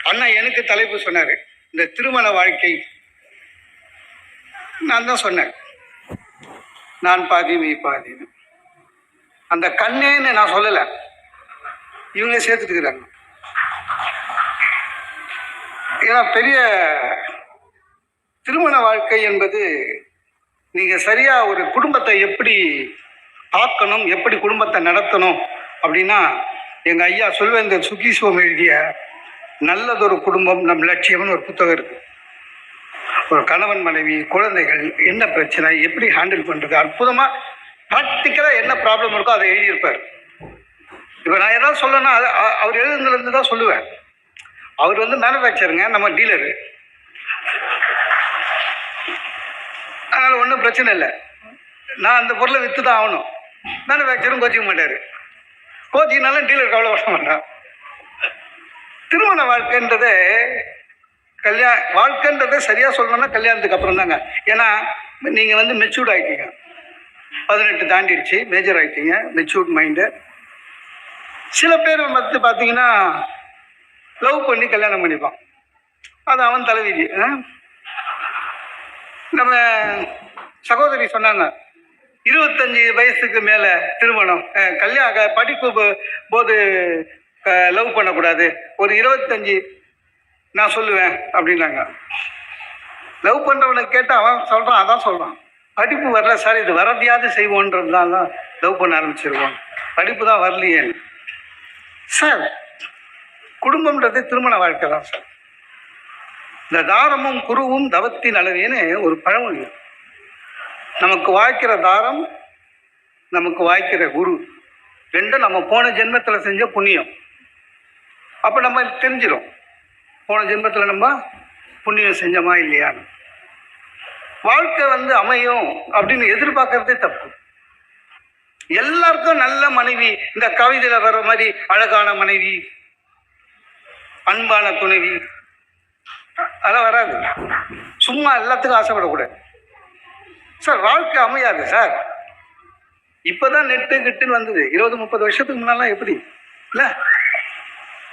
அண்ணா எனக்கு தலைப்பு சொன்னார், இந்த திருமண வாழ்க்கை. நான் தான் சொன்னேன், நான் பாதி நீ பாதின்னு. அந்த கண்ணேன்னு நான் சொல்லலை, இவங்க சேர்த்துட்டு இருக்கிறாங்க. ஏன்னா பெரிய திருமண வாழ்க்கை என்பது நீங்கள் சரியாக ஒரு குடும்பத்தை எப்படி பார்க்கணும், எப்படி குடும்பத்தை நடத்தணும் அப்படின்னா, எங்கள் ஐயா சொல்வேந்தர் சுகீஸ்வம் எழுதிய நல்லதொரு குடும்பம் நம் லட்சியம்னு ஒரு புத்தகம் இருக்குது. ஒரு கணவன் மனைவி குழந்தைகள் என்ன பிரச்சனை எப்படி ஹேண்டில் பண்ணுறது, அற்புதமாக ப்ராக்டிக்கலாக என்ன ப்ராப்ளம் இருக்கோ அதை எழுதியிருப்பார். இப்போ நான் ஏதாவது சொல்லணும்னா அவர் எழுதுலேருந்து தான் சொல்லுவேன். அவர் வந்து மேனுஃபேக்சருங்க, நம்ம டீலரு. அதனால் ஒன்றும் பிரச்சனை இல்லை, நான் அந்த பொருளை விற்று தான் ஆகணும். மேனுஃபேக்சரும் கோச்சிக்க மாட்டார், கோச்சிக்கினாலும் டீலர் கவலைப்பட மாட்டான். திருமண வாழ்க்கைன்றதே வாழ்க்கைன்றதை சரியாக சொல்லணும்னா கல்யாணத்துக்கு அப்புறம் தாங்க. ஏன்னா நீங்கள் வந்து மெச்சூர்ட் ஆகிட்டீங்க, 18 தாண்டிடுச்சு, மேஜர் ஆகிட்டீங்க, மெச்சூர்ட் மைண்டு. சில பேர் வந்து பார்த்தீங்கன்னா லவ் பண்ணி கல்யாணம் பண்ணிப்பான், அது அவன் தலைவிதி. நம்ம சகோதரி சொன்னாங்க, 25 வயசுக்கு மேலே திருமணம், படிப்பு போது லவ் பண்ணக்கூடாது, ஒரு 25 நான் சொல்லுவேன் அப்படின்னாங்க. லவ் பண்ணுறவனை கேட்டால் அவன் சொல்கிறான், அதான் சொல்கிறான், படிப்பு வரல சார், இது வரதையாவது செய்வோன்றதுனால தான் லவ் பண்ண ஆரம்பிச்சிருவோம், படிப்பு தான் வரலையே சார். குடும்பம்ன்றது திருமண வாழ்க்கை தான் சார். இந்த தாரமும் குருவும் தவத்தின் அளவேன்னு ஒரு பழமொழி. நமக்கு வாய்க்கிற தாரம், நமக்கு வாய்க்கிற குரு, ரெண்டும் நம்ம போன ஜென்மத்தில் செஞ்ச புண்ணியம். அப்போ நம்ம தெரிஞ்சிடும் போன ஜென்மத்தில் நம்ம புண்ணியம் செஞ்சோமா இல்லையான்னு. வாழ்க்கை வந்து அமையும் அப்படின்னு எதிர்பார்க்கறதே தப்பு. எல்லாருக்கும் நல்ல மனைவி, இந்த கவிதையில் வர்ற மாதிரி அழகான மனைவி, அன்பான துணைவி, அதெல்லாம் வராது. சும்மா எல்லாத்துக்கும் ஆசைப்படக்கூடாது சார், வாழ்க்கை அமையாது சார். இப்போதான் நெட்டு கிட்டுன்னு வந்தது, 20-30 வருஷத்துக்கு முன்னாலாம் எப்படி இல்லை,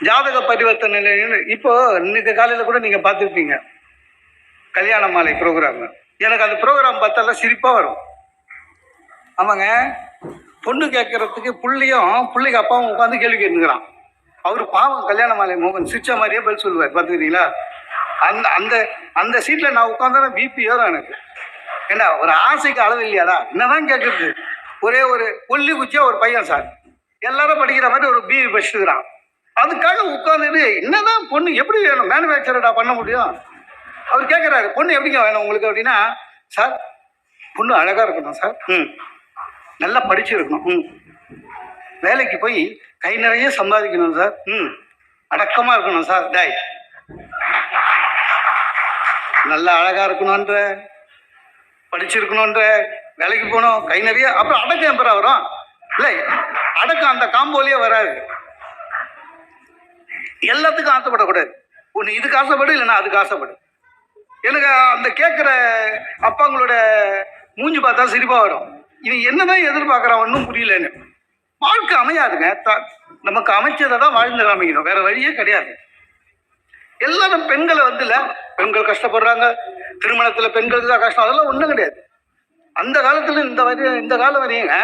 ஜாதக பரிவர்த்தனை. இப்போ இன்னைக்கு காலையில் கூட நீங்கள் பார்த்துருப்பீங்க கல்யாண மாலை ப்ரோக்ராம். எனக்கு அந்த ப்ரோக்ராம் பார்த்தால சிரிப்பாக வரும். ஆமாங்க, பொண்ணு கேட்கறதுக்கு பிள்ளைக்கு அப்பாவும் உட்காந்து கேள்வி கேட்டுக்கிறான். அவர் பாவம் கல்யாண மாலை மோகன் சிரிச்ச மாதிரியே பதில் சொல்லுவார், பார்த்துக்கிறீங்களா? அந்த அந்த அந்த சீட்டில் நான் உட்காந்தா பிபி ஏறும் எனக்கு. ஏன்னா ஒரு ஆசைக்கு அளவு இல்லையாடா, என்னதான் கேட்குறது. ஒரே ஒரு கொல்லி குச்சியா ஒரு பையன் சார், எல்லாரும் படிக்கிற மாதிரி ஒரு பிஇ படிச்சுக்கிறான். அதுக்காக உட்காந்துட்டு என்னதான் பொண்ணு எப்படி வேணும், மேனுஃபேக்சரடா பண்ண முடியும். அவர் கேட்குறாரு, பொண்ணு எப்படிங்க வேணும் உங்களுக்கு அப்படின்னா, சார் பொண்ணு அழகாக இருக்கணும் சார், நல்லா படிச்சிருக்கணும், வேலைக்கு போய் கை நிறைய சம்பாதிக்கணும் சார், அடக்கமாக இருக்கணும் சார், டாய் நல்லா அழகாக இருக்கணுன்ற, படிச்சிருக்கணுன்ற, வேலைக்கு போகணும், கை நிறைய, அப்புறம் அடக்கம் எப்பரா வரும்? இல்லை, அடக்கம் அந்த காம்போலியே வராது. எல்லாத்துக்கும் ஆசைப்படக்கூடாது. ஒன்று இதுக்கு ஆசைப்படு, இல்லைன்னா அதுக்கு ஆசைப்படு. எனக்கு அந்த கேட்குற அப்பாங்களோட மூஞ்சி பார்த்தா சிரிப்பாக வரும். இவன் என்னதான் எதிர்பார்க்குறான் ஒன்றும் புரியலன்னு. வாழ்க்கை அமையாதுங்க, நமக்கு அமைச்சதை தான் வாழ்ந்து காமிக்கணும், வேற வழியே கிடையாது. எல்லாரும் பெண்களை வந்து இல்லை, பெண்கள் கஷ்டப்படுறாங்க, திருமணத்தில் பெண்களுக்கு தான் கஷ்டம், அதெல்லாம் ஒன்றும் கிடையாது. அந்த காலத்தில் இந்த காலம் வரையுங்க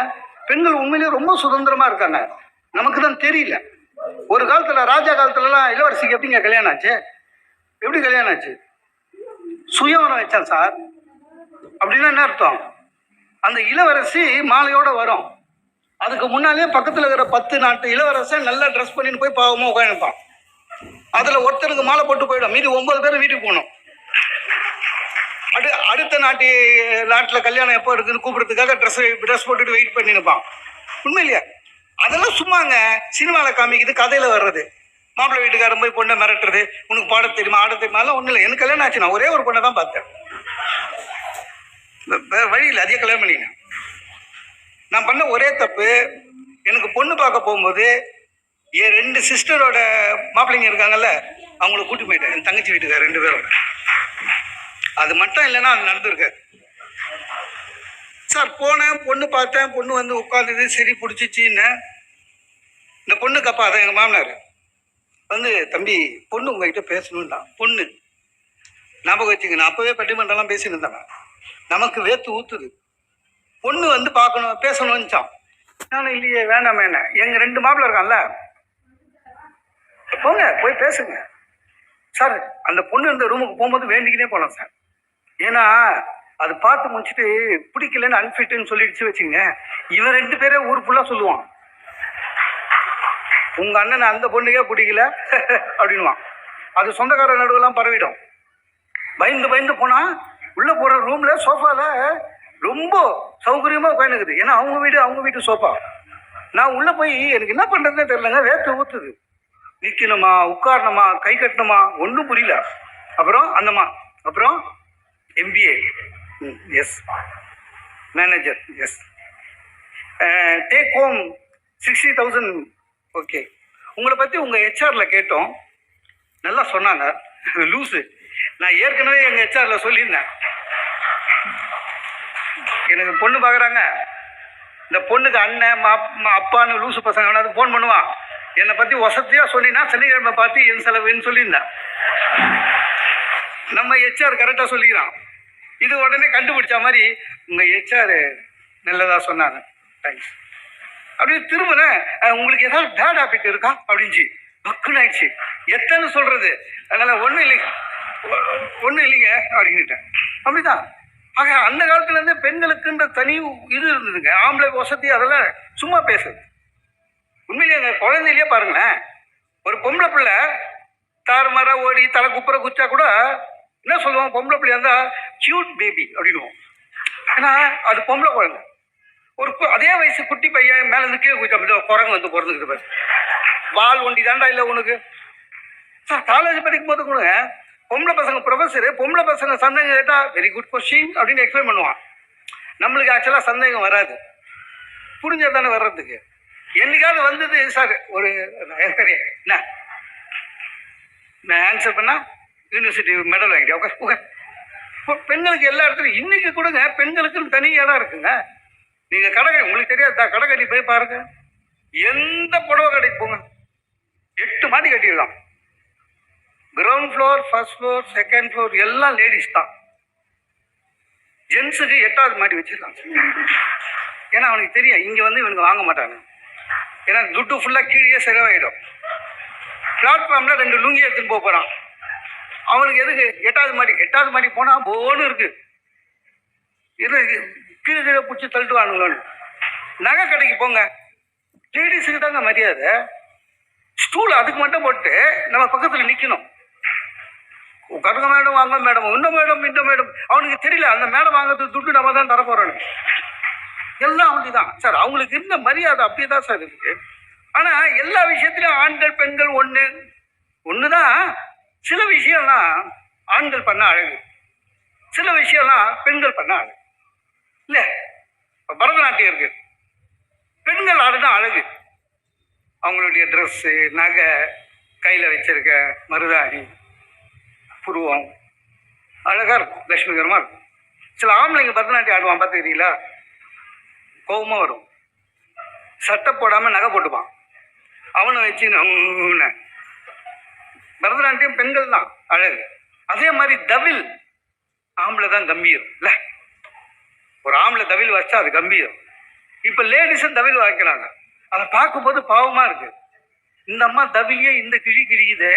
பெண்கள் உண்மையிலேயே ரொம்ப சுதந்திரமாக இருக்காங்க, நமக்கு தான் தெரியல. ஒரு காலத்தில் ராஜா காலத்துலலாம் இளவரசிக்கு எப்படிங்க கல்யாணம் ஆச்சு? எப்படி கல்யாணம் ஆச்சு? சுயவரம் வச்சான் சார். அப்படின்னா என்ன அர்த்தம்? அந்த இளவரசி மாலையோட வரும், அதுக்கு முன்னாலே பக்கத்தில் இருக்கிற 10 நாட்டு இளவரசன் நல்லா ட்ரெஸ் பண்ணிட்டு போய் பாவமாக உட்காந்துப்பான். அதில் ஒருத்தருக்கு மாலை போட்டு போயிடும், மீதி 9 பேர் வீட்டுக்கு போகணும். அடுத்த நாட்டில் கல்யாணம் எப்போ இருக்குன்னு கூப்பிடுறதுக்காக ட்ரெஸ் போட்டுட்டு வெயிட் பண்ணிருப்பான். உண்மையிலையா? அதெல்லாம் சும்மாங்க, சினிமாவில் காமிக்குது, கதையில் வர்றது. மாப்பிள்ளை வீட்டுக்காரன் போய் பொண்ணை மிரட்டுறது, உனக்கு பாட தெரியுமா ஆட தெரியுமா, எல்லாம் ஒன்றும் இல்லை. எனக்கு கல்யாணம் ஆச்சு, நான் ஒரே ஒரு பொண்ணை தான் பார்த்தேன், வேற வழியில் அதிக கல்யாணம் பண்ணிங்க. நான் பண்ண ஒரே தப்பு, எனக்கு பொண்ணு பார்க்க போகும்போது என் 2 சிஸ்டரோட மாப்பிள்ளைங்க இருக்காங்கல்ல, அவங்கள கூட்டி போயிட்டேன், என் தங்கச்சி வீட்டுக்கார 2 பேரும். அது மட்டும் இல்லைன்னா அது நடந்திருக்காது சார். போனேன், பொண்ணு பார்த்தேன், பொண்ணு வந்து உட்காந்துது, சரி பிடிச்சிச்சின்னு. இந்த பொண்ணுக்கு அப்பா அதான் எங்கள் மாமனார். வந்து தம்பி பொண்ணு உங்ககிட்ட பேசணும்டா. பொண்ணு ஞாபகம் வச்சுங்க, நான் அப்பவே பட்டிமன்றம்லாம் பேசிட்டு இருந்தேன். நமக்கு வேத்து ஊத்துது. பொண்ணு வந்து பார்க்கணும் பேசணும்னுச்சான். நானும் இல்லையே வேண்டாமே, என்ன எங்க 2 மாப்பிள்ள இருக்கான்ல, போங்க போய் பேசுங்க சார். அந்த பொண்ணு இந்த ரூமுக்கு போகும்போது வேண்டிக்கினே போனோம் சார். ஏன்னா அது பார்த்து முடிச்சுட்டு பிடிக்கலன்னு அன்ஃபிட்னு சொல்லிடுச்சு வச்சுங்க, இவன் 2 பேரே ஊர் ஃபுல்லா சொல்லுவான், உங்க அண்ணன் அந்த பொண்ணுக்கே பிடிக்கல அப்படின்வான். அது சொந்தக்கார நடுவெல்லாம் பரவிடும். பயந்து பயந்து போனா உள்ள போற ரூம்ல சோஃபால ரொம்ப சௌகரியமா உட்காந்துக்குது. ஏன்னா அவங்க வீட்டு சோஃபா. நான் உள்ள போய் எனக்கு என்ன பண்றதுன்னு தெரியலங்க, வேத்து ஊத்துது. நிக்கணுமா உட்காரணுமா கை கட்டணுமா ஒன்றும் புரியல. அப்புறம் MBA, yes manager, yes take home 60,000. Okay, உங்களை பற்றி உங்கள் ஹெச்ஆரில் கேட்டோம், நல்லா சொன்னாங்க. லூஸு, நான் ஏற்கனவே எங்கள் ஹெச்ஆரில் சொல்லியிருந்தேன், எனக்கு பொண்ணு பார்க்குறாங்க, இந்த பொண்ணுக்கு அண்ணன் அப்பான்னு லூசு பசங்க வேணாது ஃபோன் பண்ணுவான், என்னை பற்றி வசதியாக சொன்னீங்கன்னா சனிக்கிழமை பார்த்து என் செலவுன்னு சொல்லியிருந்தேன். நம்ம ஹெச்ஆர் கரெக்டாக சொல்லிக்கிறான். இது உடனே கண்டுபிடிச்ச மாதிரி உங்கள் ஹெச்ஆர் நல்லதாக சொன்னாங்க, தேங்க்ஸ் அப்படின்னு திரும்பினேன். உங்களுக்கு ஏதாவது பேட் ஹேபிட் இருக்கா அப்படின்ச்சு. பக்குன்னு ஆயிடுச்சு. எத்தனை சொல்கிறது, அதனால் ஒன்றும் இல்லைங்க அப்படின்னுட்டேன். அப்படிதான். ஆக அந்த காலத்துலேருந்து பெண்களுக்குன்ற தனி இது இருந்ததுங்க. ஆம்பளை வசதி அதெல்லாம் சும்மா பேசுது. உண்மையிலேயே எங்கள் குழந்தையிலேயே பாருங்களேன், ஒரு பொம்பளை பிள்ளை தாறுமாறா ஓடி தலை குப்புற குச்சா கூட என்ன சொல்லுவோம், பொம்பளை பிள்ளையா இருந்தால் கியூட் பேபி அப்படின்வோம். ஏன்னா அது பொம்பளை குழந்தை. ஒரு அதே வயசு குட்டி பையன் மேலே இருந்து கீழே குதிச்சா குரங்கு வந்து பிறந்துக்கிட்டு பாரு, வால் ஒண்டி தாண்டா இல்லை உனக்கு. சார் காலேஜ் படிக்கும் போது கூட பொம்பளை பசங்க ப்ரொஃபஸரு பொம்பளை பசங்க சந்தேகம் கேட்டால் வெரி குட் கொஸ்டின் அப்படின்னு எக்ஸ்பிளைன் பண்ணுவான். நம்மளுக்கு ஆக்சுவலாக சந்தேகம் வராது, புரிஞ்சது தானே வர்றதுக்கு. என்னைக்காவது வந்தது சார் ஒரு என்ன நான் ஆன்சர் பண்ணால் யூனிவர்சிட்டி மெடல் வாங்கிட்டேன். பெண்களுக்கு எல்லா இடத்துலையும் இன்னைக்கு கொடுங்க, பெண்களுக்குன்னு தனி இடம் இருக்குங்க. நீங்கள் கடை உங்களுக்கு தெரியாதா, கடை கட்டி போய் பாருங்க, எந்த புடவை கடைக்கு போங்க 8 மாடி கட்டிடலாம். Ground floor, first floor, second floor எல்லாம் லேடிஸ் தான். ஜென்ஸுக்கு 8வது மாடி வச்சிருக்காங்க. ஏன்னா அவனுக்கு தெரியும் இங்கே வந்து இவனுக்கு வாங்க மாட்டாங்க, ஏன்னா துட்டு ஃபுல்லாக கீழே செலவாயிடும். பிளாட்ஃபார்மில் 2 லுங்கி எடுத்துன்னு போகிறான். அவனுக்கு எதுக்கு 8வது மாடி போனால் போன்னு இருக்கு, இது கீழே பிடிச்சி தள்ளிட்டுவானுங்களோன்னு. நகை கடைக்கு போங்க, லேடிஸுக்கு தாங்க மரியாதை. ஸ்டூல் அதுக்கு மட்டும் போட்டு நம்ம பக்கத்தில் நிற்கணும். உட்காருங்க மேடம், வாங்க மேடம், இந்த மேடம் அவனுக்கு தெரியல அந்த மேடம் வாங்கிறதுக்கு துட்டு நம்ம தான் தரப்போறோன்னு. எல்லாம் அப்படி தான் சார், அவங்களுக்கு இருந்த மரியாதை அப்படியே தான் சார் இருக்கு. ஆனால் எல்லா விஷயத்திலும் ஆண்கள் பெண்கள் ஒன்று தான். சில விஷயம்லாம் ஆண்கள் பண்ண அழகு, சில விஷயம்லாம் பெண்கள் பண்ண அழகு இல்லை. இப்போ பரதநாட்டியம் இருக்கு, பெண்கள் ஆடுதான் அழகு. அவங்களுடைய ட்ரெஸ்ஸு, நகை, கையில் வச்சிருக்க மருதாணி, புருவம் அழகாக இருக்கும், லட்சுமிகரமாக இருக்கும். சில ஆம்பளைங்க பரதநாட்டியம் ஆடுவான் பார்த்துக்கிறீங்களா, கோபமாக வரும். சட்டை போடாமல் நகை போட்டுப்பான், அவனை வச்சு பரதநாட்டியம் பெண்கள் தான் அழகு. அதே மாதிரி தவில் ஆம்பளை தான் கம்பீரம் இல்லை. ஒரு ஆம்பளை தவில் வச்சா அது கம்பீரம். இப்போ லேடிஸும் தவில் வைக்கிறாங்க, அதை பார்க்கும்போது பாவமா இருக்கு. இந்த அம்மா தவிலியே இந்த கிழி கிழிக்குது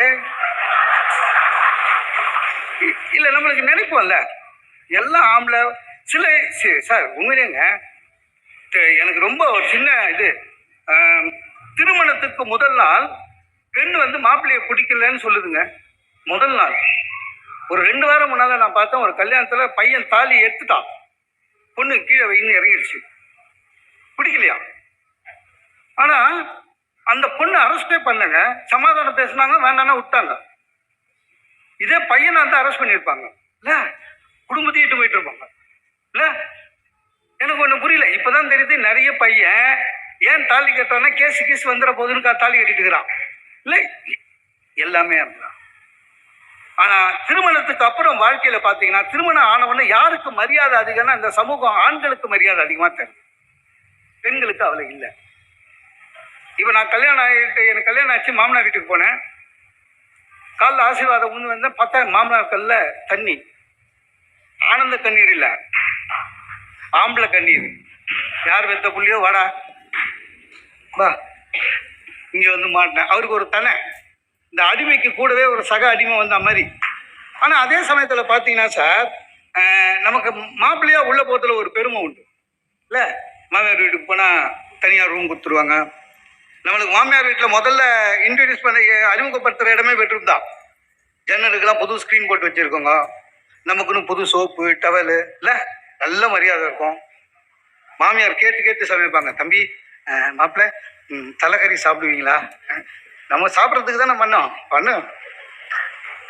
இல்லை, நம்மளுக்கு நினைப்போம்ல எல்லாம் ஆம்பளை. சில சார் உண்மையிலேங்க எனக்கு ரொம்ப ஒரு சின்ன இது, திருமணத்துக்கு முதல் நாள் பெண் வந்து மாப்பிள்ளையை பிடிக்கலன்னு சொல்லுதுங்க. முதல் நாள் ஒரு 2 வாரம் முன்னால் நான் பார்த்தேன், ஒரு கல்யாணத்தில் பையன் தாலி எடுத்துட்டான், பொண்ணு கீழே வைன்னு இறங்கிடுச்சு, பிடிக்கலையா. ஆனால் அந்த பொண்ணு அரெஸ்டே பண்ணங்க, சமாதானம் பேசினாங்க, வேண்டாம்னா விட்டாங்க. இதே பையனை வந்து அரெஸ்ட் பண்ணியிருப்பாங்க இல்லை, குடும்பத்தையும் இட்டு போயிட்டு இருப்பாங்க இல்லை. எனக்கு ஒன்று புரியல, இப்போதான் தெரியுது நிறைய பையன் ஏன் தாலி கட்டுறான்னா கேஸ் வந்துட போதுன்னு தாலி கட்டிட்டு இருக்கிறான் இல்லை, எல்லாமே அப்படிதான். ஆனால் திருமணத்துக்கு அப்புறம் வாழ்க்கையில் பார்த்தீங்கன்னா, திருமணம் ஆனவொன்னு யாருக்கு மரியாதை அதிகம்னா இந்த சமூகம் ஆண்களுக்கு மரியாதை அதிகமாக தெரியும், பெண்களுக்கு அவ்வளோ இல்லை. இப்போ நான் கல்யாணம் ஆகிட்டு எனக்கு கல்யாணம் ஆச்சு, மாமனார் வீட்டுக்கு போனேன். காலைல ஆசீர்வாதம் ஒன்று வந்தேன் பார்த்தா மாமனார் கல்ல தண்ணி. ஆனந்த கண்ணீர் இல்லை, ஆம்பளை கண்ணீர். யார் வெத்த புள்ளியோ வாடா வா இங்கே வந்து மாட்டினேன். அவருக்கு ஒரு தனை, இந்த அடிமைக்கு கூடவே ஒரு சக அடிமை வந்த மாதிரி. ஆனால் அதே சமயத்தில் பார்த்தீங்கன்னா சார், நமக்கு மாப்பிள்ளையாக உள்ள போகிறதுல ஒரு பெருமை உண்டு இல்லை. மாமியார் வீட்டுக்கு போனால் தனியாக ரூம் கொடுத்துருவாங்க. நம்மளுக்கு மாமியார் வீட்டில் முதல்ல இன்ட்ரடியூஸ் பண்ண அறிமுகப்படுத்துகிற இடமே பெட்ரூம் தான். ஜன்னலுக்கெல்லாம் புது ஸ்க்ரீன் போட்டு வச்சுருக்கோங்க. நமக்குன்னு புது சோப்பு டவலு இல்லை, நல்ல மரியாதை இருக்கும். மாமியார் கேட்டு கேட்டு சமைப்பாங்க. தம்பி மாப்பிள்ளை தலைக்கறி சாப்பிடுவீங்களா? நம்ம சாப்பிட்றதுக்கு தானே பண்ணோம்.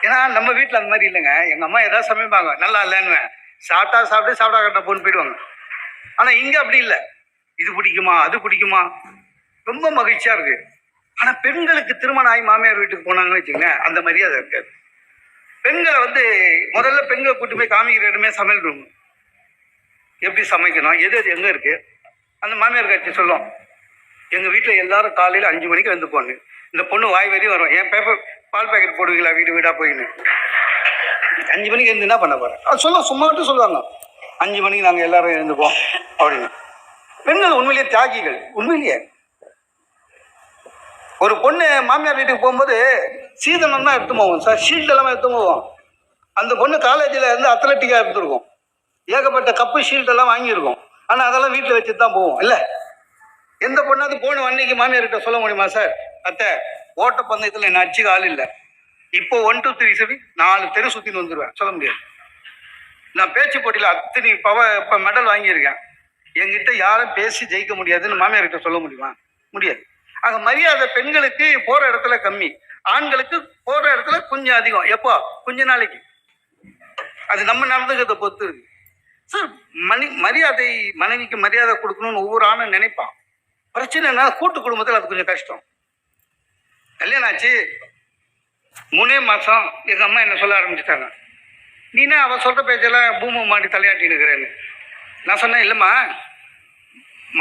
ஏன்னா நம்ம வீட்டில் அந்த மாதிரி இல்லைங்க. எங்கள் அம்மா ஏதாவது சமைப்பாங்க, நல்லா இல்லைன்னு சாப்பிட்டா சாப்பிட்டு சாப்பிட்டா கட்ட போன்னு போயிடுவாங்க. ஆனால் இங்கே அப்படி இல்லை. இது பிடிக்குமா அது பிடிக்குமா, ரொம்ப மகிழ்ச்சியாக இருக்குது. ஆனால் பெண்களுக்கு திருமணம் ஆகி மாமியார் வீட்டுக்கு போனாங்கன்னு வச்சுங்களேன், அந்த மரியாதை இருக்காது. பெண்களை முதல்ல பெண்களை கூட்டு போய் காமிக்கிற இடமே சமையல் ரூம். எப்படி சமைக்கணும், எது எது எங்கே இருக்குது, அந்த மாமியார் கட்சி சொல்லும். எங்கள் வீட்டில் எல்லாரும் காலையில் 5 மணிக்கு வந்து போங்க. இந்த பொண்ணு வாய் வரையும் வரும், என் பால் பேக்கெட் போடுவீங்களா வீடு வீடாக போயின்னு. 5 மணிக்கு எழுந்து என்ன பண்ண போகிறேன் அது சொல்ல சும்மா மட்டும் சொல்லுவாங்க. 5 மணிக்கு நாங்கள் எல்லாரும் எழுந்துப்போம் அப்படின்னு. பெண்கள் உண்மையிலேயே தியாகிகள். உண்மையிலேயே ஒரு பொண்ணு மாமியார் வீட்டுக்கு போகும்போது சீதனம் தான் எடுத்து போவோம் சார், ஷீல்டு எல்லாமே எடுத்து போவோம். அந்த பொண்ணு காலேஜில் இருந்து அத்லட்டிக்காக எடுத்துருக்கோம், ஏகப்பட்ட கப்பு ஷீல்டு எல்லாம் வாங்கியிருக்கோம். ஆனால் அதெல்லாம் வீட்டில் வச்சுட்டு தான் போவோம் இல்லை. எந்த பொண்ணாவது போன அன்னைக்கு மாமியார்கிட்ட சொல்ல முடியுமா சார், அத்தை ஓட்டப்பந்தயத்தில் என்ன அடிச்சுக்க ஆள் இல்லை, இப்போ 1 2 3 சொல்லி 4 தெரு சுற்றின்னு வந்துடுவேன், சொல்ல முடியாது. நான் பேச்சு போட்டியில் அத்தனை இப்போ மெடல் வாங்கியிருக்கேன், என்கிட்ட யாரும் பேசி ஜெயிக்க முடியாதுன்னு மாமியார்கிட்ட சொல்ல முடியுமா? முடியாது. ஆக மரியாதை பெண்களுக்கு போகிற இடத்துல கம்மி, ஆண்களுக்கு போகிற இடத்துல கொஞ்சம் அதிகம். எப்போ? கொஞ்ச நாளைக்கு. அது நம்ம நடந்துக்கிறத பொறுத்து இருக்கு சார். மரியாதை, மனைவிக்கு மரியாதை கொடுக்கணும்னு ஒவ்வொரு ஆணும் நினைப்பான். பிரச்சனைனா கூட்டு குடும்பத்தில் அது கொஞ்சம் கஷ்டம். கல்யாணம் ஆச்சு 3 மாதம் எங்கள் அம்மா என்ன சொல்ல ஆரம்பிச்சுட்டாங்க, நீனா அவள் சொல்கிற பேச்செல்லாம் பூமி மாட்டி தலையாட்டின்னு இருக்கிறேன்னு. நான் சொன்னேன், இல்லைம்மா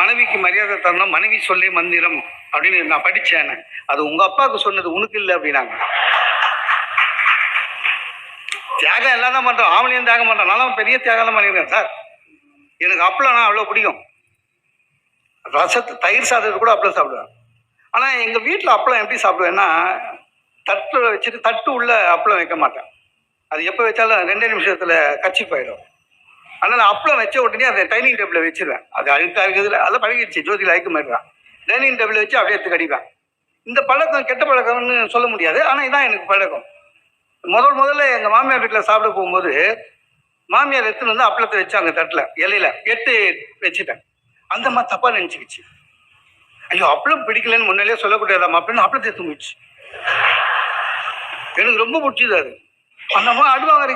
மனைவிக்கு மரியாதை தரணும், மனைவி சொல்லி மந்திரம் அப்படின்னு நான் படித்தேன். அது உங்கள் அப்பாவுக்கு சொன்னது, உனக்கு இல்லை அப்படின்னாங்க. தியாகம் எல்லாம் தான் பண்ணுறோம், ஆவணியும் தியாகம் பண்ணுறோம். நானும் பெரிய தியாகம் பண்ணியிருக்கேன் சார். எனக்கு அப்பளம்னா அவ்வளோ பிடிக்கும். தயிர் சாதத்தை கூட அப்பளம் சாப்பிடுவேன். ஆனால் எங்கள் வீட்டில் அப்பளம் எப்படி சாப்பிடுவேன்னா, தட்டில் வச்சுட்டு தட்டு உள்ள அப்பளம் வைக்க மாட்டேன். அது எப்போ வச்சாலும் 2 நிமிஷத்தில் கச்சி போயிடும். அதனால் அப்பளம் வச்ச உடனே அதை டைனிங் டேபிளில் வச்சுருவேன். அது அழுக்காக இருக்குதுல, அதெல்லாம் பழகிடுச்சு. ஜோதியில் அழைக்க மாட்டேன். டைனிங் டேபிளில் வச்சு அப்படியே எடுத்து கடிப்பேன். இந்த பழக்கம் கெட்ட பழக்கம்னு சொல்ல முடியாது, ஆனால் இதான் எனக்கு பழக்கம். முதல்ல எங்கள் மாமியார் வீட்டில் சாப்பிட போகும்போது மாமியார் எடுத்துன்னு வந்து அப்பளத்தை வச்சாங்க தட்டில், இலையில எடுத்து வச்சுட்டேன். அந்த மாதிரி தப்பாக நினச்சிக்கிச்சு. ஐயோ அப்பளம் பிடிக்கலன்னு முன்னாலே சொல்லக்கூடாதாம்மா அப்படின்னு அப்பளத்தை எடுத்து போயிடுச்சு. எனக்கு ரொம்ப பிடிச்சது அது. அந்த அம்மா அடுவாங்க